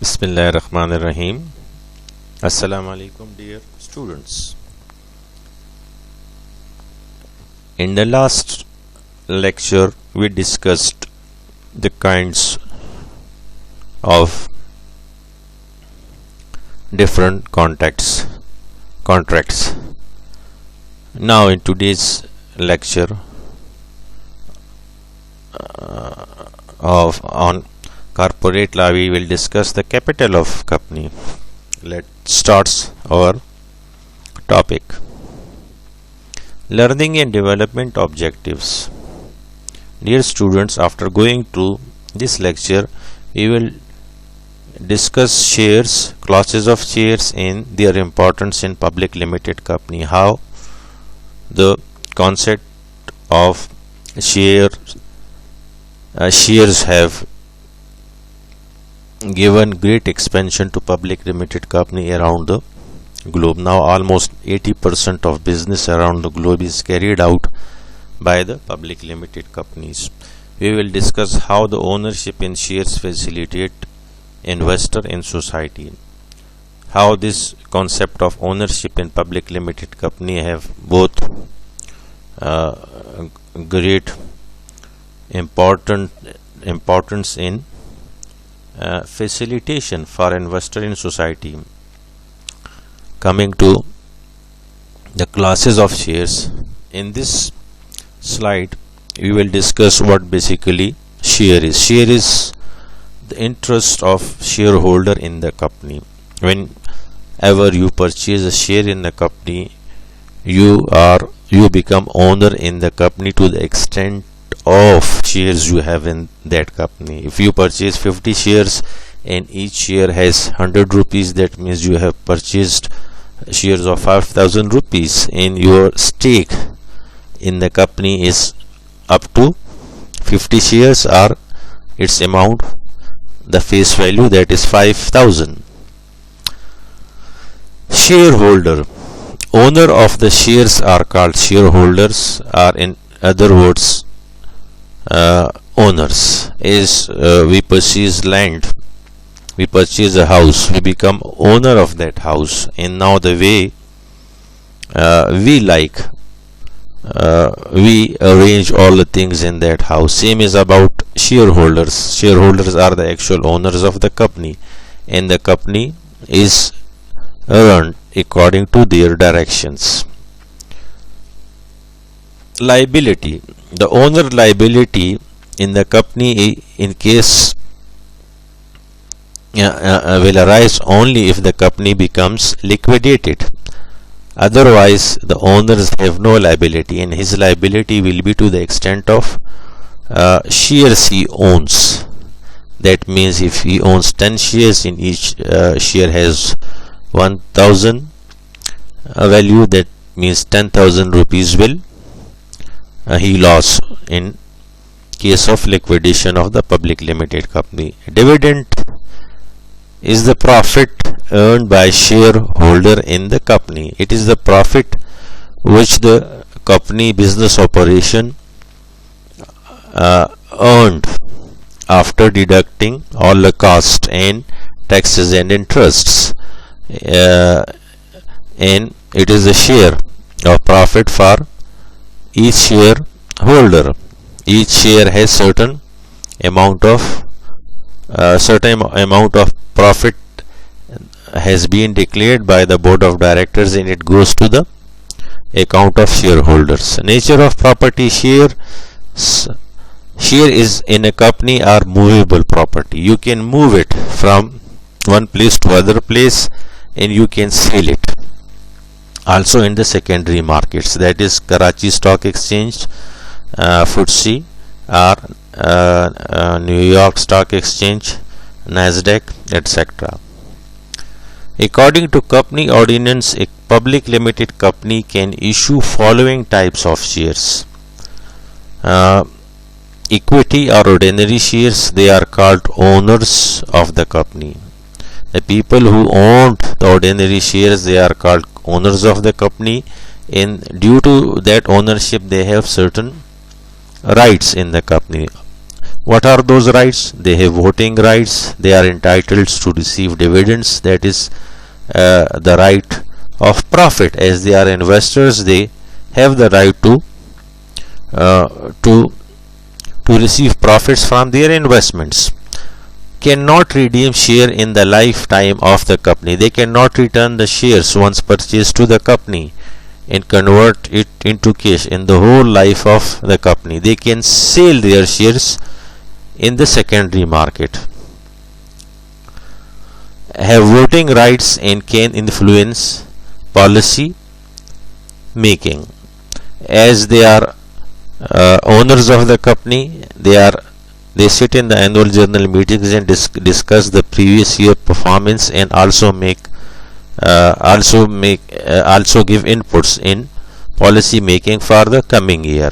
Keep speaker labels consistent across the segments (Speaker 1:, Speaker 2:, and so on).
Speaker 1: Bismillahirrahmanirrahim. Assalamu alaikum, dear students. In the last lecture, we discussed the kinds of different contracts. Now, in today's lecture on corporate law, we will discuss the capital of company. Let's start our topic. Learning and development objectives. Dear students, after going through this lecture, we will discuss shares, classes of shares and their importance in public limited company, how the concept of shares have given great expansion to public limited company around the globe. Now almost 80% of business around the globe is carried out by the public limited companies. We will discuss how the ownership in shares facilitate investor in society, how this concept of ownership in public limited company have both great importance in facilitation for investor in society. Coming to the classes of shares, in this slide we will discuss what basically share is. Share is the interest of shareholder in the company. Whenever you purchase a share in the company, you become owner in the company to the extent of shares you have in that company. If you purchase 50 shares and each share has 100 rupees, that means you have purchased shares of 5,000 rupees and your stake in the company is up to 50 shares, or its amount, the face value, that is 5,000. Shareholder. Owner of the shares are called shareholders, or in other words owners. As we purchase land, we purchase a house, we become owner of that house, and now the way we arrange all the things in that house. Same is about shareholders. Shareholders are the actual owners of the company, and the company is run according to their directions. Liability. The owner liability in the company in case will arise only if the company becomes liquidated. Otherwise the owners have no liability, and his liability will be to the extent of shares he owns. That means if he owns 10 shares, in each share has 1,000 value, that means 10,000 rupees will he lost in case of liquidation of the public limited company. Dividend is the profit earned by shareholder in the company. It is the profit which the company business operation earned after deducting all the cost and taxes and interests, and it is a share of profit for each shareholder. Each share has certain amount of profit has been declared by the board of directors, and it goes to the account of shareholders. Nature of property. Share is in a company or movable property. You can move it from one place to other place, and you can sell it also in the secondary markets, that is Karachi Stock Exchange, FTSE, or New York Stock Exchange, Nasdaq, etc. According to company ordinance, a public limited company can issue following types of shares. Equity or ordinary shares, they are called owners of the company. The people who owned the ordinary shares, they are called owners of the company, and due to that ownership they have certain rights in the company. What are those rights? They have voting rights. They are entitled to receive dividends, that is the right of profit. As they are investors, they have the right to receive profits from their investments. Cannot redeem share in the lifetime of the company. They cannot return the shares once purchased to the company and convert it into cash in the whole life of the company. They can sell their shares in the secondary market, have voting rights, and can influence policy making. As they are owners of the company, they sit in the annual general meetings and discuss the previous year performance, and also give inputs in policy making for the coming year.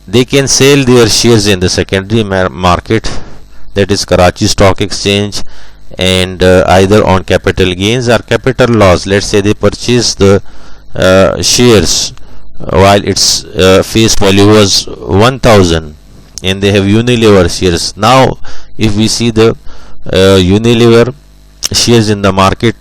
Speaker 1: They can sell their shares in the secondary market, that is Karachi Stock Exchange, and either on capital gains or capital loss. Let's say they purchase the shares while its face value was 1000, and they have Unilever shares. Now if we see the Unilever shares in the market,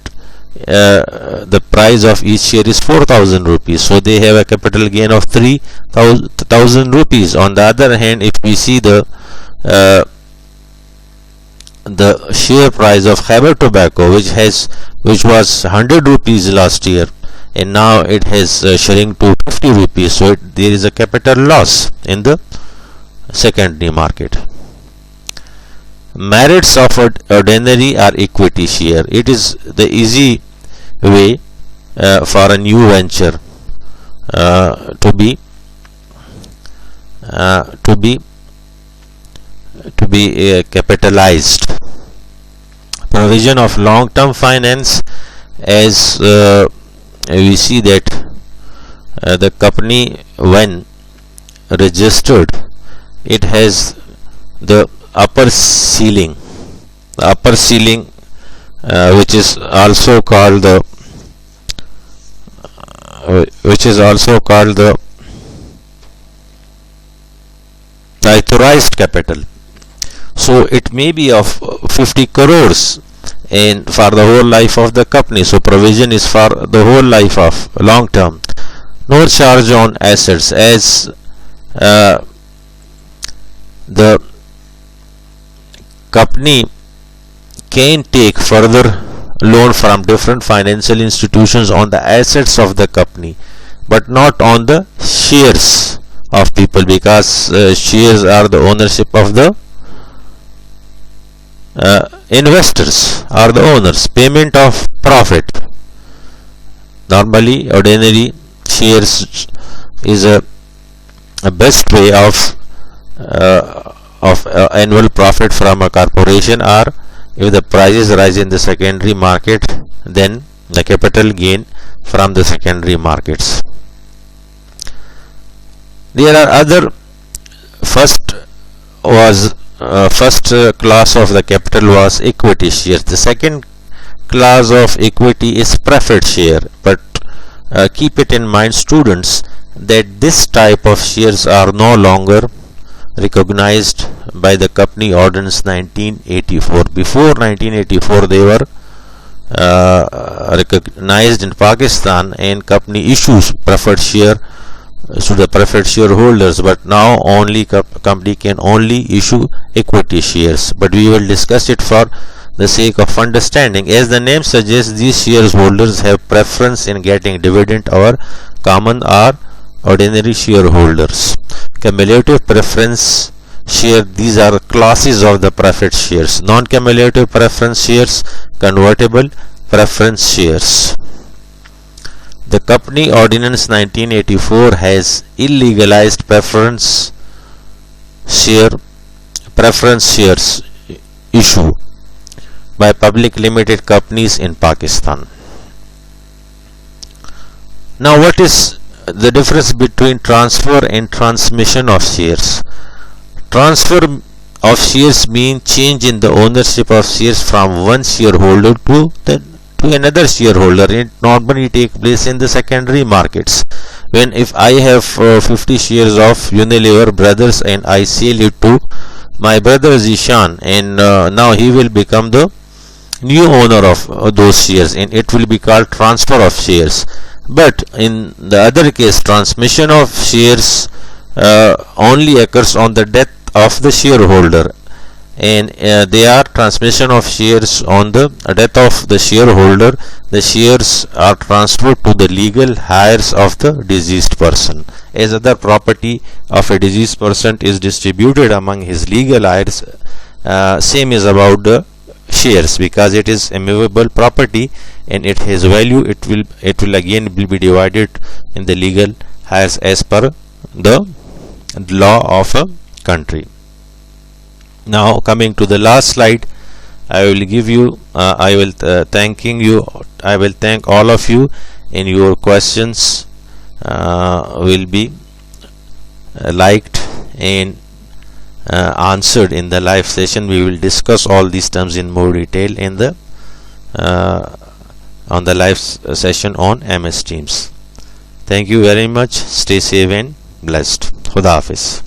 Speaker 1: the price of each share is 4000 rupees, so they have a capital gain of 3000 rupees. On the other hand, if we see the share price of Khyber Tobacco, which was 100 rupees last year, and now it has shrunk to 50 rupees, so there is a capital loss in the secondary market. Merits of ordinary or equity share. It is the easy way for a new venture to be capitalized. Provision of long-term finance. As we see that the company, when registered, it has the upper ceiling, which is also called the authorized capital. So it may be of 50 crores and for the whole life of the company. So provision is for the whole life of long term. No charge on assets, as the company can take further loan from different financial institutions on the assets of the company, but not on the shares of people, because shares are the ownership of the investors are the owners. Payment of profit. Normally ordinary shares is a best way of annual profit from a corporation, or if the prices rise in the secondary market, then the capital gain from the secondary markets. There are other. First class of the capital was equity shares. The second class of equity is preferred share, but keep it in mind, students, that this type of shares are no longer recognized by the Company Ordinance 1984. Before 1984 they were recognized in Pakistan, and company issues preferred share to the preferred shareholders, but now only company can only issue equity shares. But we will discuss it for the sake of understanding. As the name suggests, these shareholders have preference in getting dividend or common or ordinary shareholders. Cumulative preference share, these are classes of the preferred shares. Non-cumulative preference shares, convertible preference shares. The Company Ordinance 1984 has illegalized preference shares issue by public limited companies in Pakistan. Now, what is the difference between transfer and transmission of shares? Transfer of shares means change in the ownership of shares from one shareholder to to another shareholder. It normally take place in the secondary markets. When if I have 50 shares of Unilever Brothers and I sell it to my brother Zishan, and now he will become the new owner of those shares, and it will be called transfer of shares. But in the other case, transmission of shares only occurs on the death of the shareholder, and they are transmission of shares on the death of the shareholder. The shares are transferred to the legal heirs of the deceased person. As other property of a deceased person is distributed among his legal heirs, same is about the shares, because it is immovable property and it has value. It will again be divided in the legal heirs as per the law of a country. Now coming to the last slide, I will give you I will thank all of you, and your questions will be liked and answered in the live session. We will discuss all these terms in more detail in the on the live session on MS Teams. Thank you very much. Stay safe and blessed. Khuda Hafiz.